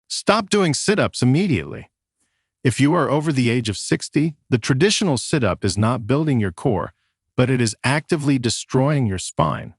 Stop doing sit-ups immediately. If you are over the age of 60, the traditional sit-up is not building your core, but it is actively destroying your spine.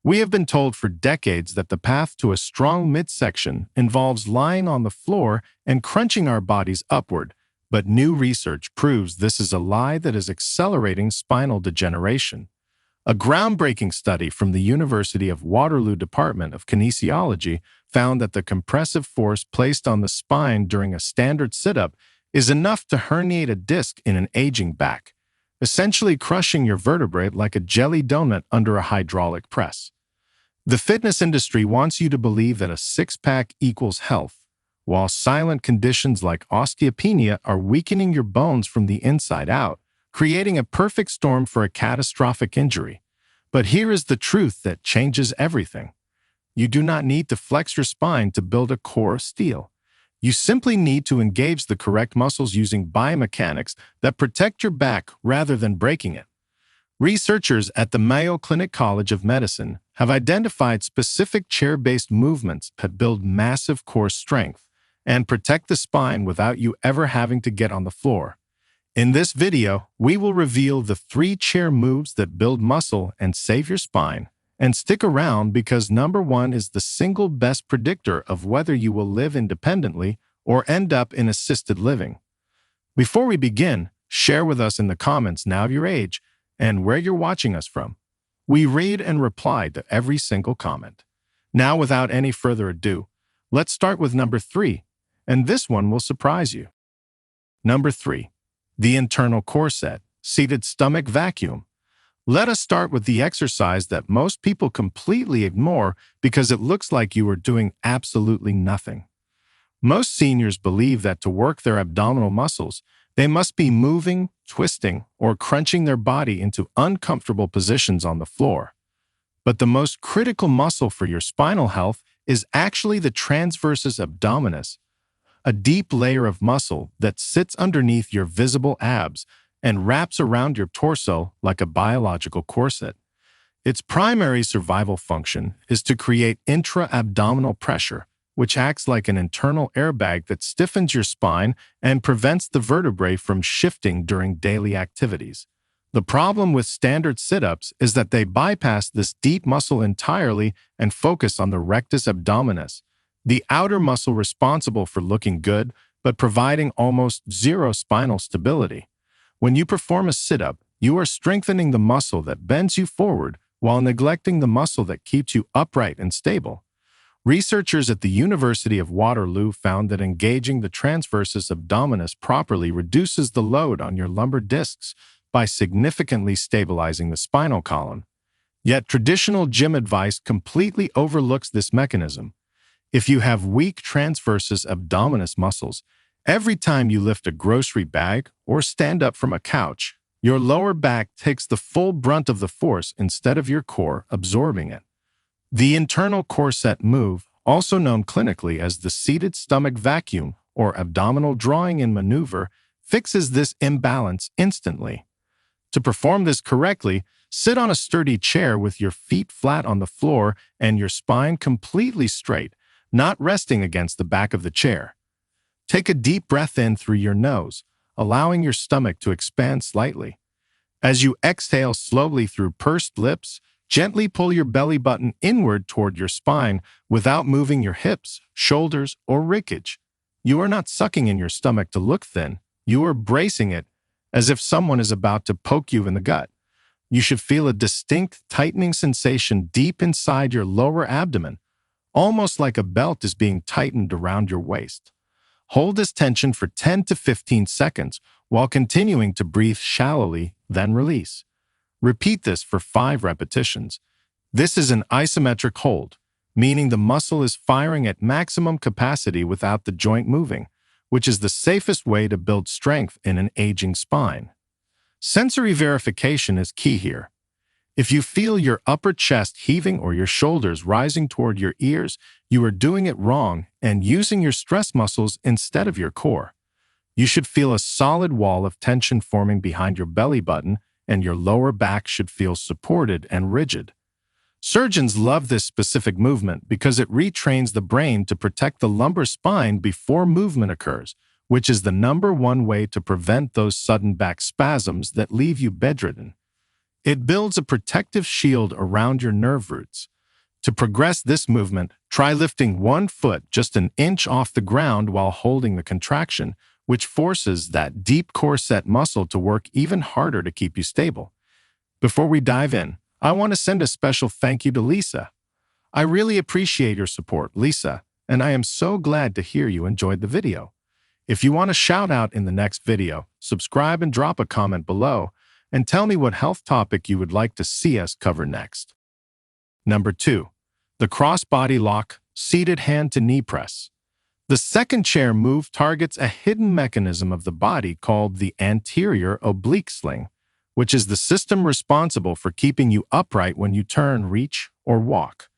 We have been told for decades that the path to a strong midsection involves lying on the floor and crunching our bodies upward, but new research proves this is a lie that is accelerating spinal degeneration. A groundbreaking study from the University of Waterloo Department of Kinesiology found that the compressive force placed on the spine during a standard sit-up is enough to herniate a disc in an aging back, essentially crushing your vertebrae like a jelly donut under a hydraulic press. The fitness industry wants you to believe that a six-pack equals health, while silent conditions like osteopenia are weakening your bones from the inside out, creating a perfect storm for a catastrophic injury. But here is the truth that changes everything. You do not need to flex your spine to build a core of steel. You simply need to engage the correct muscles using biomechanics that protect your back rather than breaking it. Researchers at the Mayo Clinic College of Medicine have identified specific chair-based movements that build massive core strength and protect the spine without you ever having to get on the floor. In this video, we will reveal the 3 chair moves that build muscle and save your spine. And stick around because number 1 is the single best predictor of whether you will live independently or end up in assisted living. Before we begin, share with us in the comments now your age and where you're watching us from. We read and reply to every single comment. Now, without any further ado, let's start with number 3, and this one will surprise you. Number 3. The internal core set, seated stomach vacuum. Let us start with the exercise that most people completely ignore because it looks like you are doing absolutely nothing. Most seniors believe that to work their abdominal muscles, they must be moving, twisting, or crunching their body into uncomfortable positions on the floor. But the most critical muscle for your spinal health is actually the transversus abdominis, a deep layer of muscle that sits underneath your visible abs and wraps around your torso like a biological corset. Its primary survival function is to create intra-abdominal pressure, which acts like an internal airbag that stiffens your spine and prevents the vertebrae from shifting during daily activities. The problem with standard sit-ups is that they bypass this deep muscle entirely and focus on the rectus abdominis, the outer muscle responsible for looking good but providing almost zero spinal stability. When you perform a sit-up, you are strengthening the muscle that bends you forward while neglecting the muscle that keeps you upright and stable. Researchers at the University of Waterloo found that engaging the transversus abdominis properly reduces the load on your lumbar discs by significantly stabilizing the spinal column. Yet traditional gym advice completely overlooks this mechanism. If you have weak transversus abdominis muscles, every time you lift a grocery bag or stand up from a couch, your lower back takes the full brunt of the force instead of your core absorbing it. The internal core set move, also known clinically as the seated stomach vacuum or abdominal drawing-in maneuver, fixes this imbalance instantly. To perform this correctly, sit on a sturdy chair with your feet flat on the floor and your spine completely straight, not resting against the back of the chair. Take a deep breath in through your nose, allowing your stomach to expand slightly. As you exhale slowly through pursed lips, gently pull your belly button inward toward your spine without moving your hips, shoulders, or ribcage. You are not sucking in your stomach to look thin. You are bracing it as if someone is about to poke you in the gut. You should feel a distinct tightening sensation deep inside your lower abdomen, almost like a belt is being tightened around your waist. Hold this tension for 10 to 15 seconds while continuing to breathe shallowly, then release. Repeat this for 5 repetitions. This is an isometric hold, meaning the muscle is firing at maximum capacity without the joint moving, which is the safest way to build strength in an aging spine. Sensory verification is key here. If you feel your upper chest heaving or your shoulders rising toward your ears, you are doing it wrong and using your stress muscles instead of your core. You should feel a solid wall of tension forming behind your belly button, and your lower back should feel supported and rigid. Surgeons love this specific movement because it retrains the brain to protect the lumbar spine before movement occurs, which is the number one way to prevent those sudden back spasms that leave you bedridden. It builds a protective shield around your nerve roots. To progress this movement, try lifting one foot just an inch off the ground while holding the contraction, which forces that deep core set muscle to work even harder to keep you stable. Before we dive in, I want to send a special thank you to Lisa. I really appreciate your support, Lisa, and I am so glad to hear you enjoyed the video. If you want a shout out in the next video, subscribe and drop a comment below, and tell me what health topic you would like to see us cover next. Number 2. The cross-body lock, seated hand-to-knee press. The second chair move targets a hidden mechanism of the body called the anterior oblique sling, which is the system responsible for keeping you upright when you turn, reach, or walk.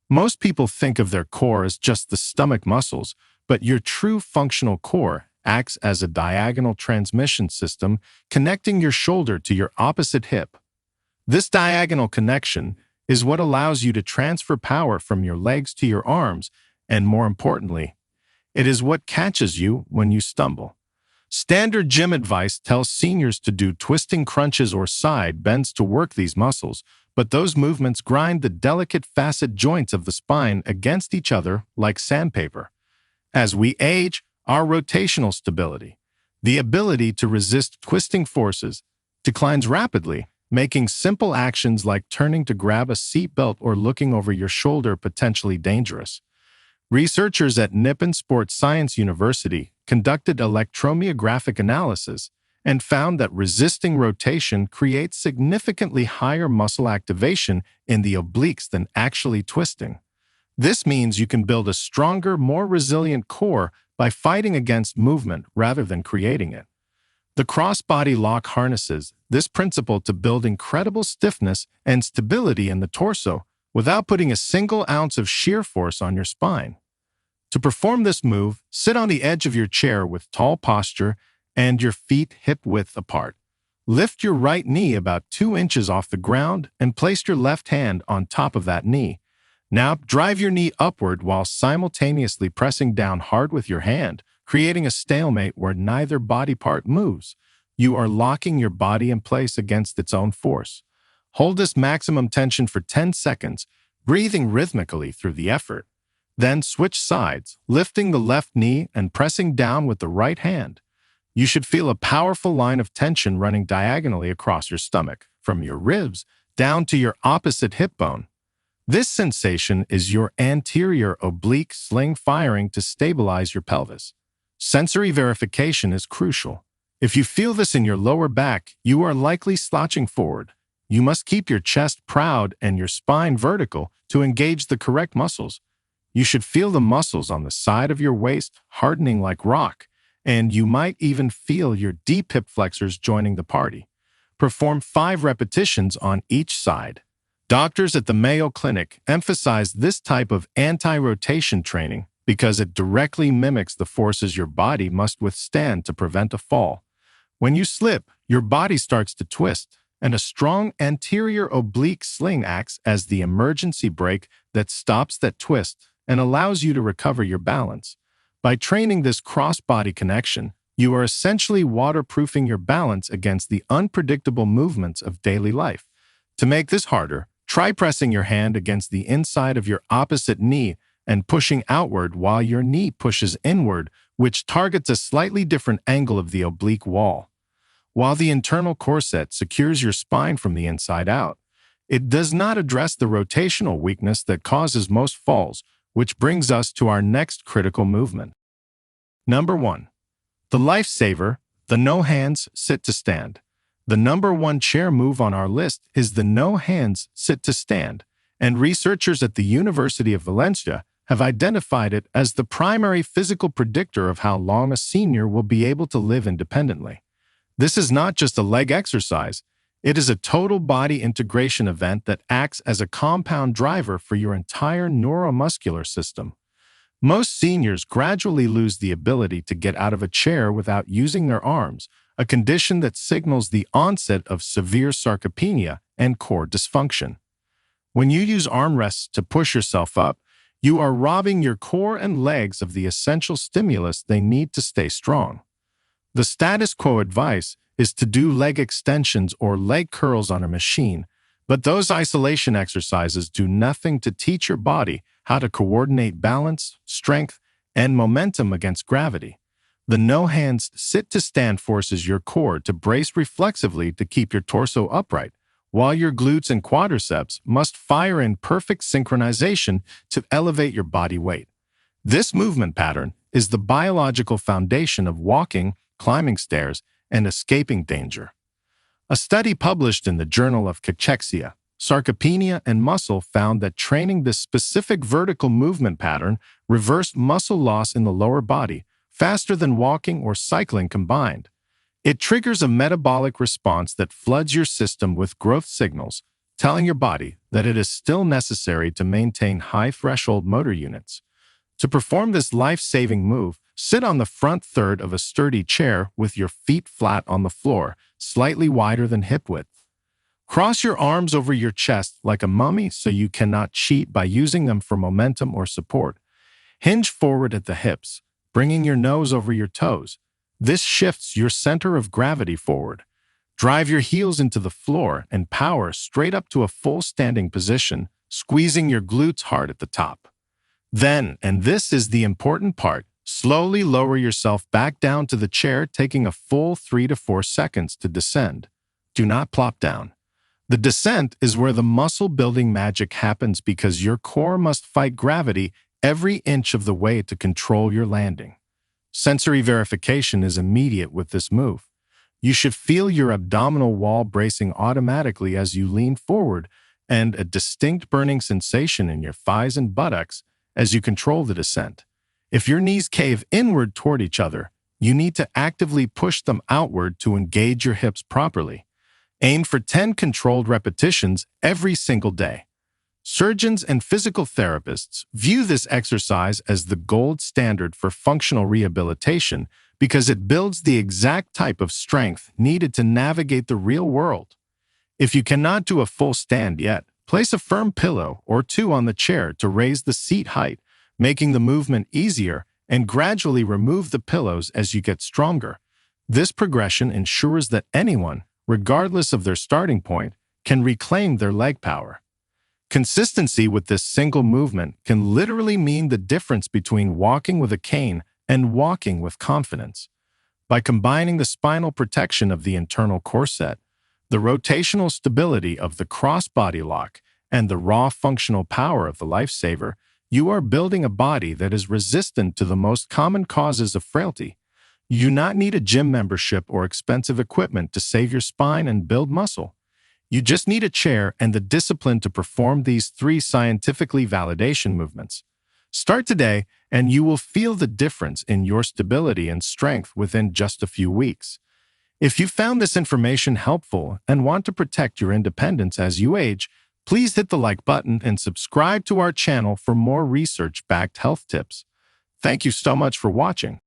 Most people think of their core as just the stomach muscles, but your true functional core acts as a diagonal transmission system connecting your shoulder to your opposite hip. This diagonal connection is what allows you to transfer power from your legs to your arms, and more importantly, it is what catches you when you stumble. Standard gym advice tells seniors to do twisting crunches or side bends to work these muscles, but those movements grind the delicate facet joints of the spine against each other like sandpaper. As we age, our rotational stability, the ability to resist twisting forces, declines rapidly, making simple actions like turning to grab a seatbelt or looking over your shoulder potentially dangerous. Researchers at Nippon Sports Science University conducted electromyographic analysis and found that resisting rotation creates significantly higher muscle activation in the obliques than actually twisting. This means you can build a stronger, more resilient core by fighting against movement rather than creating it. The cross-body lock harnesses this principle to build incredible stiffness and stability in the torso without putting a single ounce of shear force on your spine. To perform this move, sit on the edge of your chair with tall posture and your feet hip-width apart. Lift your right knee about 2 inches off the ground and place your left hand on top of that knee. Now, drive your knee upward while simultaneously pressing down hard with your hand, creating a stalemate where neither body part moves. You are locking your body in place against its own force. Hold this maximum tension for 10 seconds, breathing rhythmically through the effort. Then switch sides, lifting the left knee and pressing down with the right hand. You should feel a powerful line of tension running diagonally across your stomach, from your ribs down to your opposite hip bone. This sensation is your anterior oblique sling firing to stabilize your pelvis. Sensory verification is crucial. If you feel this in your lower back, you are likely slouching forward. You must keep your chest proud and your spine vertical to engage the correct muscles. You should feel the muscles on the side of your waist hardening like rock, and you might even feel your deep hip flexors joining the party. Perform 5 repetitions on each side. Doctors at the Mayo Clinic emphasize this type of anti-rotation training because it directly mimics the forces your body must withstand to prevent a fall. When you slip, your body starts to twist, and a strong anterior oblique sling acts as the emergency brake that stops that twist and allows you to recover your balance. By training this cross-body connection, you are essentially waterproofing your balance against the unpredictable movements of daily life. To make this harder, try pressing your hand against the inside of your opposite knee and pushing outward while your knee pushes inward, which targets a slightly different angle of the oblique wall. While the internal corset secures your spine from the inside out, it does not address the rotational weakness that causes most falls, which brings us to our next critical movement. Number 1. The lifesaver, the no hands sit to stand. The number 1 chair move on our list is the no hands sit to stand, and researchers at the University of Valencia have identified it as the primary physical predictor of how long a senior will be able to live independently. This is not just a leg exercise, it is a total body integration event that acts as a compound driver for your entire neuromuscular system. Most seniors gradually lose the ability to get out of a chair without using their arms, a condition that signals the onset of severe sarcopenia and core dysfunction. When you use armrests to push yourself up, you are robbing your core and legs of the essential stimulus they need to stay strong. The status quo advice is to do leg extensions or leg curls on a machine, but those isolation exercises do nothing to teach your body how to coordinate balance, strength, and momentum against gravity. The no-hands sit-to-stand forces your core to brace reflexively to keep your torso upright, while your glutes and quadriceps must fire in perfect synchronization to elevate your body weight. This movement pattern is the biological foundation of walking, climbing stairs, and escaping danger. A study published in the Journal of Cachexia, Sarcopenia, and Muscle found that training this specific vertical movement pattern reversed muscle loss in the lower body faster than walking or cycling combined. It triggers a metabolic response that floods your system with growth signals, telling your body that it is still necessary to maintain high-threshold motor units. To perform this life-saving move, sit on the front third of a sturdy chair with your feet flat on the floor, slightly wider than hip width. Cross your arms over your chest like a mummy so you cannot cheat by using them for momentum or support. Hinge forward at the hips, bringing your nose over your toes. This shifts your center of gravity forward. Drive your heels into the floor and power straight up to a full standing position, squeezing your glutes hard at the top. Then, and this is the important part, slowly lower yourself back down to the chair, taking a full 3 to 4 seconds to descend. Do not plop down. The descent is where the muscle-building magic happens because your core must fight gravity every inch of the way to control your landing. Sensory verification is immediate with this move. You should feel your abdominal wall bracing automatically as you lean forward and a distinct burning sensation in your thighs and buttocks as you control the descent. If your knees cave inward toward each other, you need to actively push them outward to engage your hips properly. Aim for 10 controlled repetitions every single day. Surgeons and physical therapists view this exercise as the gold standard for functional rehabilitation because it builds the exact type of strength needed to navigate the real world. If you cannot do a full stand yet, place a firm pillow or two on the chair to raise the seat height, making the movement easier, and gradually remove the pillows as you get stronger. This progression ensures that anyone, regardless of their starting point, can reclaim their leg power. Consistency with this single movement can literally mean the difference between walking with a cane and walking with confidence. By combining the spinal protection of the internal corset, the rotational stability of the cross-body lock, and the raw functional power of the lifesaver, you are building a body that is resistant to the most common causes of frailty. You do not need a gym membership or expensive equipment to save your spine and build muscle. You just need a chair and the discipline to perform these 3 scientifically validation movements. Start today, and you will feel the difference in your stability and strength within just a few weeks. If you found this information helpful and want to protect your independence as you age, please hit the like button and subscribe to our channel for more research-backed health tips. Thank you so much for watching.